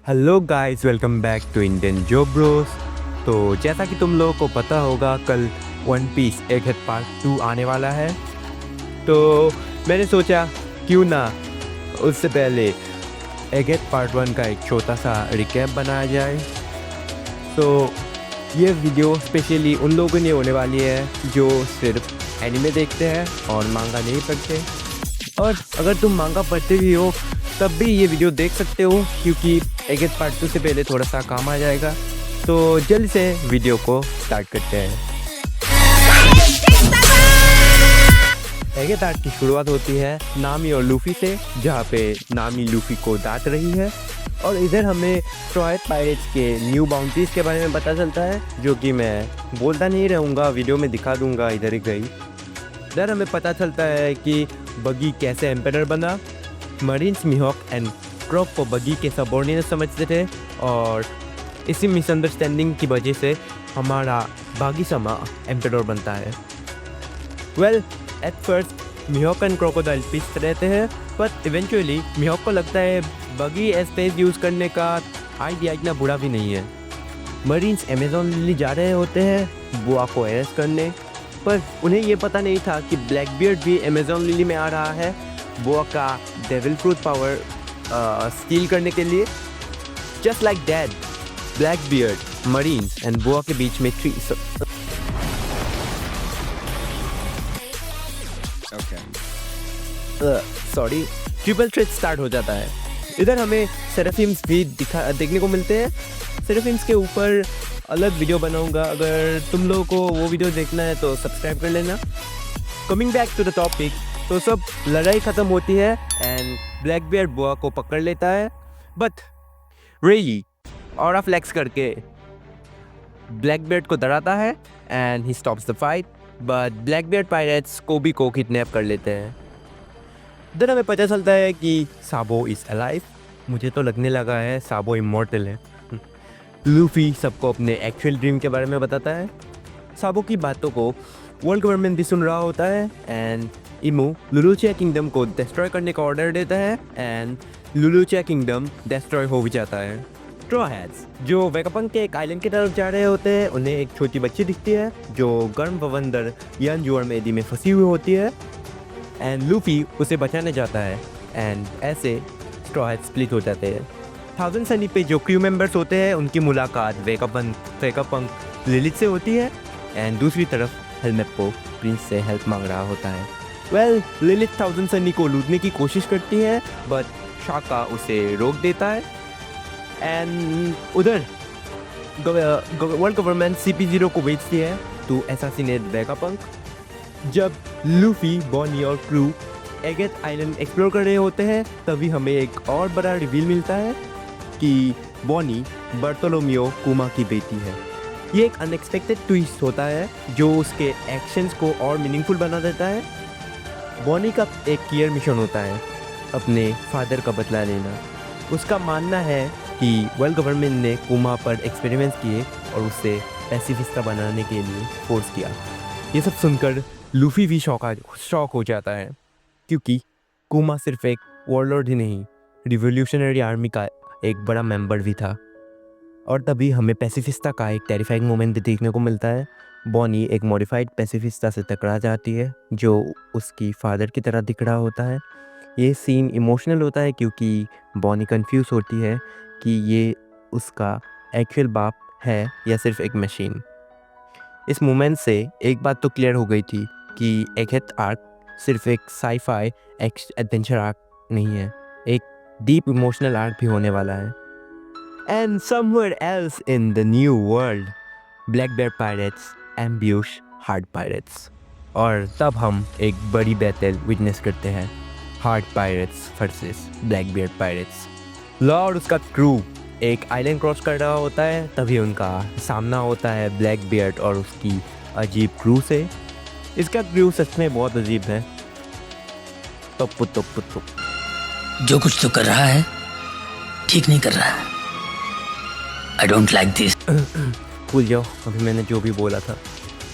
Hello guys, welcome back to Indian job bros. तो जैसा कि तुम लोगों को पता होगा, कल वन पीस एक हेड पार्ट 2 आने वाला है। तो मैंने सोचा क्यों ना उससे पहले एक हेड पार्ट 1 का एक छोटा सा रिकैप बनाया जाए। तो ये वीडियो स्पेशली उन लोगों के लिए होने वाली है जो सिर्फ एनिमे देखते हैं और मांगा नहीं पढ़ते। और अगर तुम मांगा पढ़ते भी हो तब भी ये वीडियो देख सकते हो, क्योंकि एक पार्ट 2 से पहले थोड़ा सा काम आ जाएगा। तो जल्दी से वीडियो को स्टार्ट करते हैं। एक पार्ट की शुरुआत होती है नामी और लूफी से, जहाँ पे नामी लूफी को डांट रही है। और इधर हमें स्ट्रॉय पायरेट्स के न्यू बाउंड्रीज के बारे में पता चलता है, जो कि मैं बोलता नहीं रहूँगा, वीडियो में दिखा दूँगा इधर ही गई। इधर हमें पता चलता है कि बगी कैसे एम्पेरर बना। मरीन्स मिहॉक एंड क्रॉप को बगी के सबऑर्डिनेट समझते थे, और इसी मिसअंडरस्टैंडिंग की वजह से हमारा बागी समा एम्पेरर बनता है। Well, at first Mihawk and Crocodile peace रहते हैं, बट इवेंचुअली मिहॉक को लगता है बगी स्पेस यूज़ करने का आइडिया इतना बुरा भी नहीं है। मरीन्स अमेजोन लिली जा रहे होते हैं बुआ को अरेस्ट करने, पर उन्हें ये पता नहीं था कि ब्लैकबियर्ड भी अमेजोन लिली में आ रहा है बुआ का डेविल फ्रूट पावर स्टील करने के लिए। Just like that, Blackbeard, marines and Boa के बीच में ट्रिपल थ्रेट स्टार्ट हो जाता है। इधर हमें सेराफिम्स भी देखने को मिलते हैं। सेराफिम्स के ऊपर अलग वीडियो बनाऊंगा, अगर तुम लोगों को वो वीडियो देखना है तो सब्सक्राइब कर लेना। Coming back to the topic, तो सब लड़ाई ख़त्म होती है एंड ब्लैकबियर्ड बुआ को पकड़ लेता है, बट रेई ऑरा फ्लेक्स करके ब्लैकबियर्ड को डराता है and he stops the fight. But Blackbeard pirates Koby को किडनैप कर लेते हैं। देन हमें पता चलता है कि साबो इज़ अलाइव। मुझे तो लगने लगा है साबो इमॉर्टल है। लूफी सबको अपने एक्चुअल ड्रीम के बारे में बताता है। साबो की बातों को वर्ल्ड गवर्नमेंट भी सुन रहा होता है एंड इमू लुलुचिया किंगडम को डिस्ट्रॉय करने का ऑर्डर देता है एंड लुलुचिया किंगडम डिस्ट्रॉय हो भी जाता है। स्ट्रॉ हैट्स जो वेगापंक के एक आइलैंड की तरफ जा रहे होते हैं, उन्हें एक छोटी बच्ची दिखती है जो गर्म बवंदर यान जुआर एडी में फंसी हुई होती है एंड लूफी उसे बचाने जाता है एंड ऐसे स्ट्रॉ हैट्स स्प्लिट हो जाते हैं। थाउजेंड सनी पे जो क्रू मेंबर्स होते हैं उनकी मुलाकात वेगापंक लिलिथ से होती है एंड दूसरी तरफ हेलमेट को प्रिंस से हेल्प मांग रहा होता है। वेल, लिलिथ थाउजेंड सनी को लूटने की कोशिश करती है, बट शाका उसे रोक देता है एंड उधर वर्ल्ड गवर्नमेंट CP0 को भेजती है टू असैसिनेट वेगापंक। जब लूफी, बॉनी और क्रू एगेट आइलैंड एक्सप्लोर कर रहे होते हैं, तभी हमें एक और बड़ा रिवील मिलता है कि बॉनी बर्तोलोमियो कुमा की बेटी है। ये एक अनएक्सपेक्टेड ट्विस्ट होता है जो उसके एक्शंस को और मीनिंगफुल बना देता है। बॉनी का एक क्लियर मिशन होता है अपने फादर का बदला लेना। उसका मानना है कि वर्ल्ड गवर्नमेंट ने कुमा पर एक्सपेरिमेंट्स किए और उसे पैसिफिस्टा बनाने के लिए फोर्स किया। ये सब सुनकर लूफी भी शॉक हो जाता है, क्योंकि कुमा सिर्फ एक वॉरलॉर्ड ही नहीं, रिवोल्यूशनरी आर्मी का एक बड़ा मेंबर भी था। और तभी हमें पैसिफिस्टा का एक टेरिफाइंग मोमेंट देखने को मिलता है। बॉनी एक मॉडिफाइड पैसिफिस्टा से टकरा जाती है जो उसकी फादर की तरह दिख रहा होता है। ये सीन इमोशनल होता है क्योंकि बॉनी कंफ्यूज होती है कि ये उसका एक्चुअल बाप है या सिर्फ एक मशीन। इस मोमेंट से एक बात तो क्लियर हो गई थी कि एगेट आर्क सिर्फ एक साई-फाई एडवेंचर आर्क नहीं है, एक डीप इमोशनल आर्क भी होने वाला है। And somewhere else in the New World, Blackbeard pirates ambush Heart pirates. और तब हम एक बड़ी बैटल विटनेस करते हैं, Heart pirates versus Blackbeard pirates. Law और उसका क्रू एक आइलैंड क्रॉस कर रहा होता है, तभी उनका सामना होता है ब्लैकबियर्ड और उसकी अजीब क्रू से। इसका क्रू सच में बहुत अजीब है। टप जो कुछ तो कर रहा है ठीक नहीं कर रहा है। I don't like this. भूल जाओ अभी मैंने जो भी बोला था।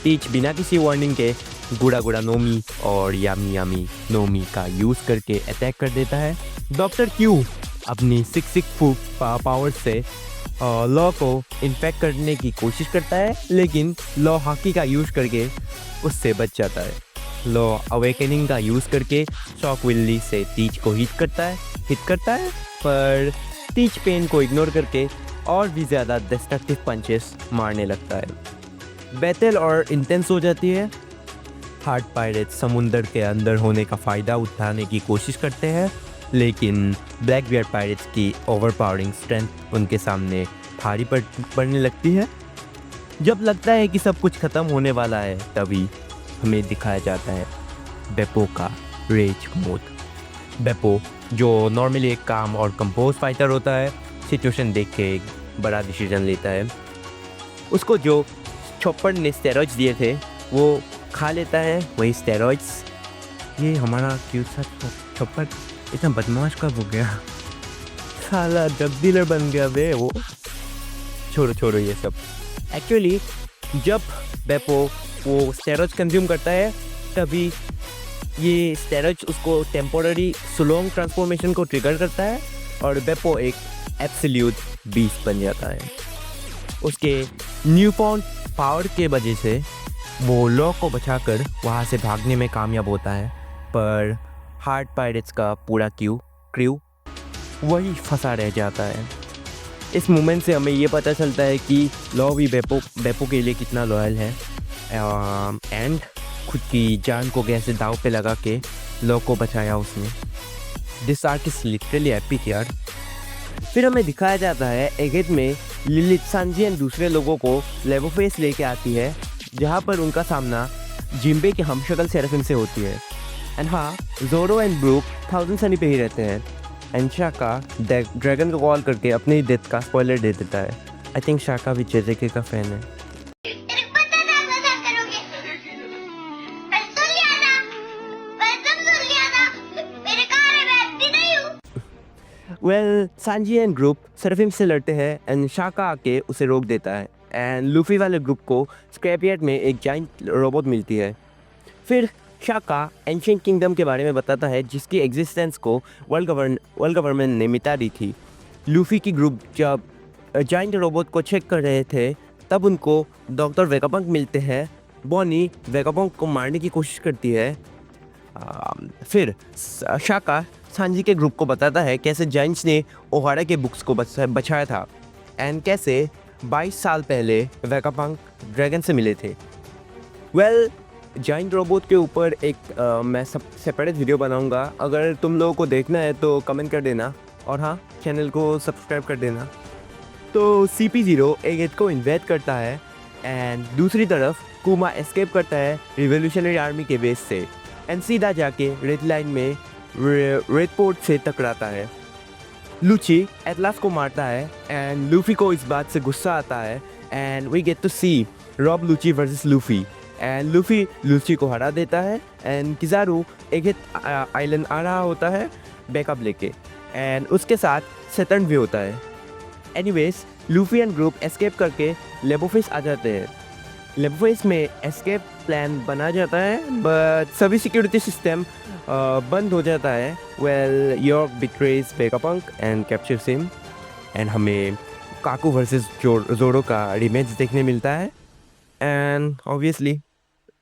टीच बिना किसी वार्निंग के गुड़ा गुड़ा नोमी और यामी यामी नोमी का यूज़ करके अटैक कर देता है। डॉक्टर क्यू अपनी सिक्स फू पावर से लॉ को इन्फेक्ट करने की कोशिश करता है, लेकिन लॉ हाकी का यूज़ करके उससे बच जाता है। लॉ अवेकनिंग का यूज़ करके शॉक विल्ली से टीच को हिट करता है, पर टीच पेन को इग्नोर करके और भी ज़्यादा डिस्ट्रक्टिव पंचेस मारने लगता है। बैटल और इंटेंस हो जाती है। हार्ट पायरेट्स समुंदर के अंदर होने का फ़ायदा उठाने की कोशिश करते हैं, लेकिन ब्लैक बियर्ड पायरेट्स की ओवरपावरिंग स्ट्रेंथ उनके सामने भारी पड़ने लगती है। जब लगता है कि सब कुछ ख़त्म होने वाला है, तभी हमें दिखाया जाता है बेपो का रेज मोड। बेपो, जो नॉर्मली एक काम और कंपोज फाइटर होता है, सिचुएशन देख के एक बड़ा डिसीजन लेता है। उसको जो चॉपर ने स्टेरॉइड्स दिए थे वो खा लेता है, वही स्टेरॉइड्स। ये हमारा क्यूट सा चॉपर इतना बदमाश कब हो गया? साला ड्रग डीलर बन गया बे वो। छोड़ो ये सब। एक्चुअली जब बेपो वो स्टेरॉइड्स कंज्यूम करता है, तभी ये स्टेरॉइड्स उसको टेम्पोररी सुलोंग ट्रांसफॉर्मेशन को ट्रिगर करता है और बेपो एक एब्सोल्यूट बीस्ट बन जाता है। उसके न्यू फाउंड पावर के वजह से वो लॉ को बचाकर वहाँ से भागने में कामयाब होता है, पर हार्ट पायरेट्स का पूरा क्रू वही फंसा रह जाता है। इस मोमेंट से हमें ये पता चलता है कि लॉ भी बेपो के लिए कितना लॉयल है, एंड खुद की जान को कैसे दाव पे लगा के लॉ को बचाया उसने। This arc is literally epic यार। फिर हमें दिखाया जाता है एगेट में लिलिथ, सांजी एंड दूसरे लोगों को लेवोफेस लेके आती है, जहाँ पर उनका सामना जिम्बे के हमशक्ल सेराफिम से होती है। एंड हाँ, जोरो एंड ब्रूक 1000 सनी पे ही रहते हैं। एंड शाका ड्रैगन को कॉल करके अपनी डेथ का स्पॉइलर दे देता है। आई थिंक शाका भी जेजेके का फैन है। Well, Sanji and group seraphim से लड़ते हैं एंड शाका आके उसे रोक देता है, एंड लूफी वाले ग्रुप को स्क्रैपयार्ड में एक जाइंट रोबोट मिलती है। फिर शाका एंशिएंट किंगडम के बारे में बताता है, जिसकी एग्जिस्टेंस को वर्ल्ड गवर्नमेंट ने मिटा दी थी। लूफी की ग्रुप जब जाइंट रोबोट को चेक कर रहे थे, तब उनको डॉक्टर वेगापंक मिलते हैं। बॉनी वेगापंक को मारने की कोशिश करती है। फिर शाका सांजी के ग्रुप को बताता है कैसे जाइंट्स ने ओहारा के बुक्स को बचाया था, एंड कैसे 22 साल पहले वेगापंक ड्रैगन से मिले थे। वेल, जाइंट रोबोट के ऊपर एक मैं सेपरेट वीडियो बनाऊंगा। अगर तुम लोगों को देखना है तो कमेंट कर देना, और हाँ, चैनल को सब्सक्राइब कर देना। तो CP0 एगेट को इन्वाइट करता है, एंड दूसरी तरफ कुमा एस्केप करता है रिवोल्यूशनरी आर्मी के बेस से, एंड सीधा जाके रेड लाइन में रेड पोर्ट से टकराता है। लूची एटलास को मारता है, एंड लूफी को इस बात से गुस्सा आता है, and we get to see Rob Lucci versus Luffy, and Luffy Lucci को हरा देता है, एंड किजारू एगेट आइलैंड आ रहा होता है बैकअप लेके, एंड उसके साथ सेटर्न भी होता है। Anyways, Luffy and group escape करके लेबोफेस आ जाते हैं। लेबोफेस में एस्केप प्लान बना जाता है, बट सभी सिक्योरिटी सिस्टम बंद हो जाता है। Well, York betrays Vegapunk and captures him, and हमें काकू वर्सेस जोरो का रिमैच देखने मिलता है, and obviously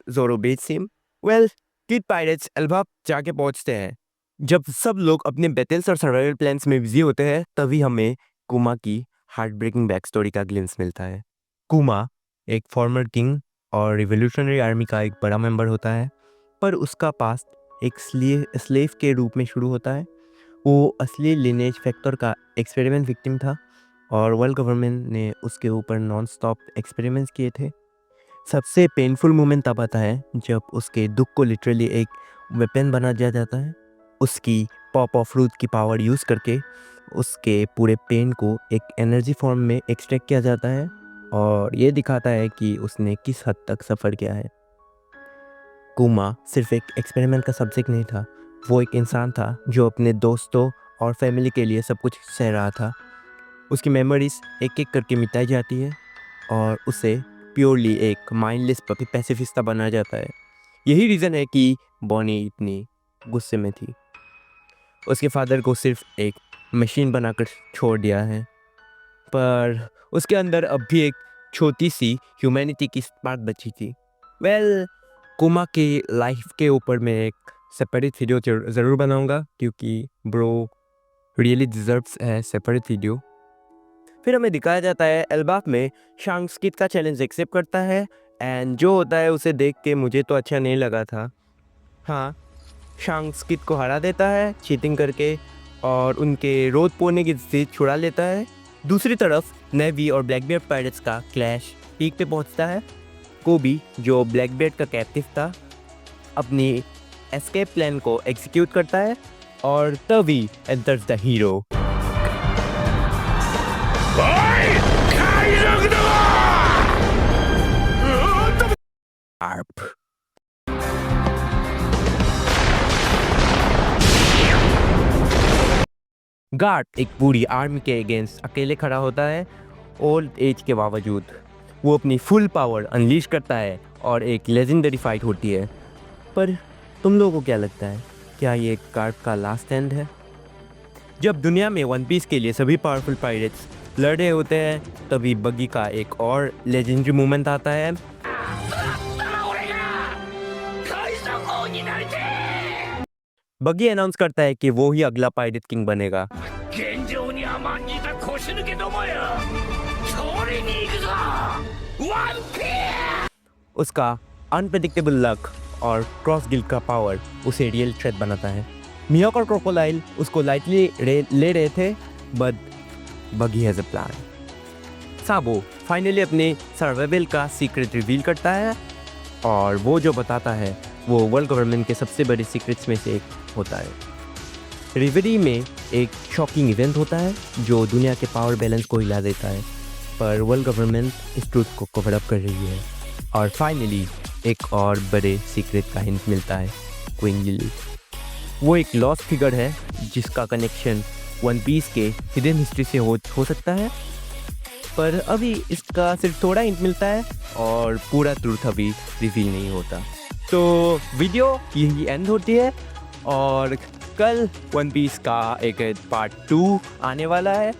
Zoro beats him. Well, Kid Pirates Elba जाके पहुंचते हैं। जब सब लोग अपने बैटल्स और सर्वाइवल प्लान्स में बिजी होते हैं, तभी हमें कुमा की हार्ट ब्रेकिंग बैक स्टोरी का ग्लिम्स मिलता है। कुमा एक फॉर्मर किंग और रिवोल्यूशनरी आर्मी का एक बड़ा मेंबर होता है, पर उसका पास्ट एक स्लेव के रूप में शुरू होता है। वो असली लिनेज फैक्टर का एक्सपेरिमेंट विक्टिम था, और वर्ल्ड गवर्नमेंट ने उसके ऊपर नॉन स्टॉप एक्सपेरिमेंट्स किए थे। सबसे पेनफुल मोमेंट तब आता है जब उसके दुख को लिटरली एक वेपन बना दिया जाता है। उसकी पॉप ऑफ रूट की पावर यूज़ करके उसके पूरे पेन को एक एनर्जी फॉर्म में एक्सट्रैक्ट किया जाता है, और ये दिखाता है कि उसने किस हद तक सफ़र किया है। कुमा सिर्फ एक एक्सपेरिमेंट का सब्जेक्ट नहीं था, वो एक इंसान था जो अपने दोस्तों और फैमिली के लिए सब कुछ सह रहा था। उसकी मेमोरीज एक एक करके मिटाई जाती है, और उसे प्योरली एक माइंडलेस पैसिफिस्टा बनाया जाता है। यही रीज़न है कि बॉनी इतनी गुस्से में थी। उसके फादर को सिर्फ एक मशीन बनाकर छोड़ दिया है, पर उसके अंदर अब भी एक छोटी सी ह्यूमैनिटी की स्पार्क बची थी। वेल, कुमा की लाइफ के ऊपर मैं एक सेपरेट वीडियो ज़रूर बनाऊंगा, क्योंकि ब्रो रियली डिजर्व्स है सेपरेट वीडियो। फिर हमें दिखाया जाता है एल्बाफ में शांक्स किड का चैलेंज एक्सेप्ट करता है, एंड जो होता है उसे देख के मुझे तो अच्छा नहीं लगा था। हाँ, शांक्स किड को हरा देता है चीटिंग करके और उनके रोड पोने की जीत छुड़ा लेता है। दूसरी तरफ नेवी और ब्लैकबियर्ड पायरेट्स का क्लैश पीक पे पहुंचता है। कोबी, जो ब्लैकबियर्ड का कैप्टिव था, अपनी एस्केप प्लान को एग्जीक्यूट करता है और तभी enters the hero. ARP. Guard एक पूरी आर्मी के अगेंस्ट अकेले खड़ा होता है। ओल्ड एज के बावजूद वो अपनी फुल पावर अनलीश करता है और एक लेजेंडरी फाइट होती है। पर तुम लोगों को क्या लगता है, क्या ये गार्ड का लास्ट स्टैंड है? जब दुनिया में वन पीस के लिए सभी पावरफुल पायरेट्स लड़ रहे होते हैं, तभी बगी का एक और लेजेंडरी मूवमेंट आता है। बगी अनाउंस करता है कि वो ही अगला पायरेट किंग बनेगा। उसका अनप्रेडिक्टेबल लक और क्रॉस गिल्ड का पावर उसे रियल थ्रेट बनाता है। मियाक और क्रोकोडाइल उसको लाइटली ले रहे थे, बट बगी has a plan. Sabo finally अपने सर्वाइवल का सीक्रेट रिवील करता है, और वो जो बताता है वो वर्ल्ड गवर्नमेंट के सबसे बड़े सीक्रेट्स में से एक होता है। रिवरी में एक शॉकिंग इवेंट होता है जो दुनिया के पावर बैलेंस को हिला देता है, पर वर्ल्ड गवर्नमेंट इस ट्रूथ को कवर अप कर रही है। और फाइनली एक और बड़े सीक्रेट का हिंट मिलता है, क्वीन लिली। वो एक लॉस्ट फिगर है जिसका कनेक्शन वन पीस के हिडन हिस्ट्री से हो सकता है, पर अभी इसका सिर्फ थोड़ा हिंट मिलता है और पूरा ट्रूथ अभी रिवील नहीं होता। तो वीडियो यही एंड होती है, और कल वन पीस का एक पार्ट 2 आने वाला है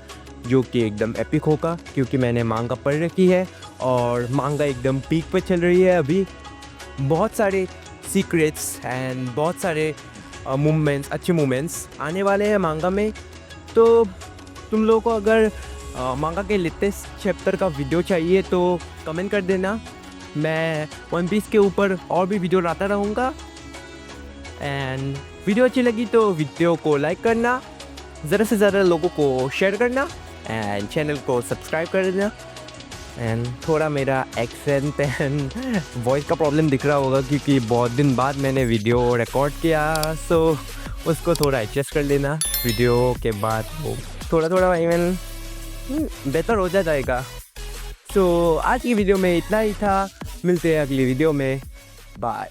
जो कि एकदम एपिक होगा, क्योंकि मैंने मांगा पढ़ रखी है और मांगा एकदम पीक पे चल रही है अभी। बहुत सारे सीक्रेट्स एंड बहुत सारे मूवमेंट्स, अच्छे मूवमेंट्स आने वाले हैं मांगा में। तो तुम लोगों को अगर मांगा के लेटेस्ट चैप्टर का वीडियो चाहिए तो कमेंट कर देना। मैं वन पीस के ऊपर और भी वीडियो लाता रहूँगा। एंड वीडियो अच्छी लगी तो वीडियो को लाइक करना, ज़्यादा से ज़्यादा लोगों को शेयर करना, एंड चैनल को सब्सक्राइब कर देना। एंड थोड़ा मेरा एक्सेंट एंड वॉइस का प्रॉब्लम दिख रहा होगा क्योंकि बहुत दिन बाद मैंने वीडियो रिकॉर्ड किया, सो उसको थोड़ा एडजस्ट कर लेना। वीडियो के बाद वो थोड़ा इवन बेहतर हो जाएगा। सो आज की वीडियो में इतना ही था, मिलते हैं अगली वीडियो में, बाय।